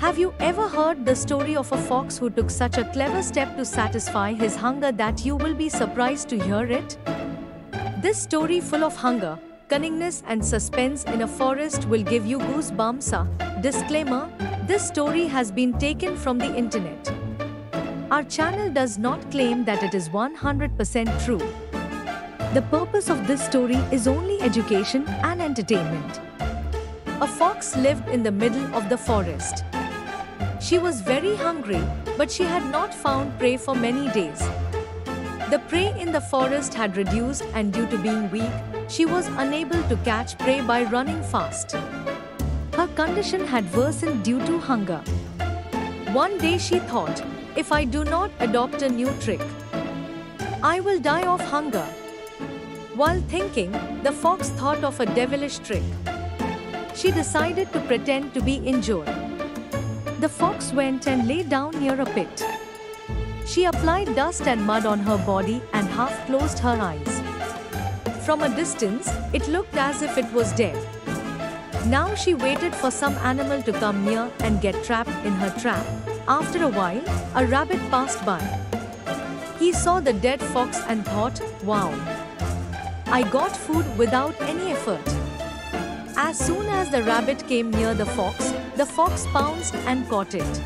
Have you ever heard the story of a fox who took such a clever step to satisfy his hunger that you will be surprised to hear it? This story, full of hunger, cunningness and suspense in a forest, will give you goosebumps. Disclaimer: this story has been taken from the internet. Our channel does not claim that it is 100% true. The purpose of this story is only education and entertainment. A fox lived in the middle of the forest. She was very hungry, but she had not found prey for many days. The prey in the forest had reduced, and due to being weak, she was unable to catch prey by running fast. Her condition had worsened due to hunger. One day she thought, if I do not adopt a new trick, I will die of hunger. While thinking, the fox thought of a devilish trick. She decided to pretend to be injured. The fox went and lay down near a pit. She applied dust and mud on her body and half closed her eyes. From a distance, it looked as if it was dead. Now she waited for some animal to come near and get trapped in her trap. After a while, a rabbit passed by. He saw the dead fox and thought, wow, I got food without any effort. As soon as the rabbit came near the fox pounced and caught it.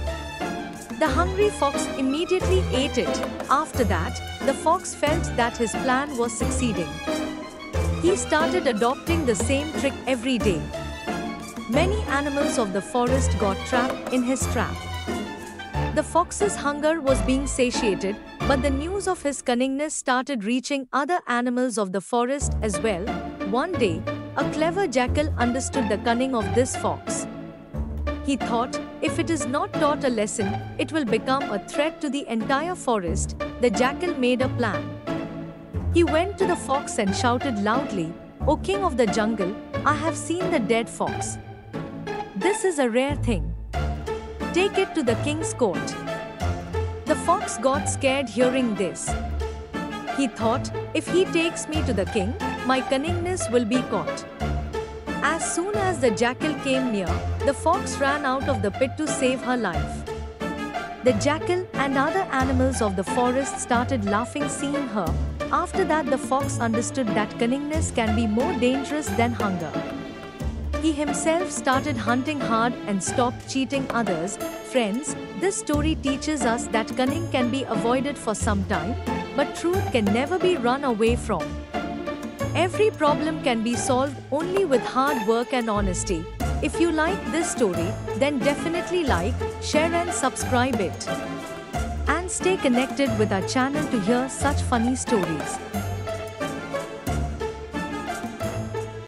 The hungry fox immediately ate it. After that, the fox felt that his plan was succeeding. He started adopting the same trick every day. Many animals of the forest got trapped in his trap. The fox's hunger was being satiated, but the news of his cunningness started reaching other animals of the forest as well. One day, a clever jackal understood the cunning of this fox. He thought, if it is not taught a lesson, it will become a threat to the entire forest. The jackal made a plan. He went to the fox and shouted loudly, "O king of the jungle, I have seen the dead fox. This is a rare thing. Take it to the king's court." The fox got scared hearing this. He thought, if he takes me to the king, my cunningness will be caught. As soon as the jackal came near, the fox ran out of the pit to save her life. The jackal and other animals of the forest started laughing seeing her. After that, the fox understood that cunningness can be more dangerous than hunger. He himself started hunting hard and stopped cheating others. Friends, this story teaches us that cunning can be avoided for some time, but truth can never be run away from. Every problem can be solved only with hard work and honesty. If you like this story, then definitely like, share and subscribe it. And stay connected with our channel to hear such funny stories.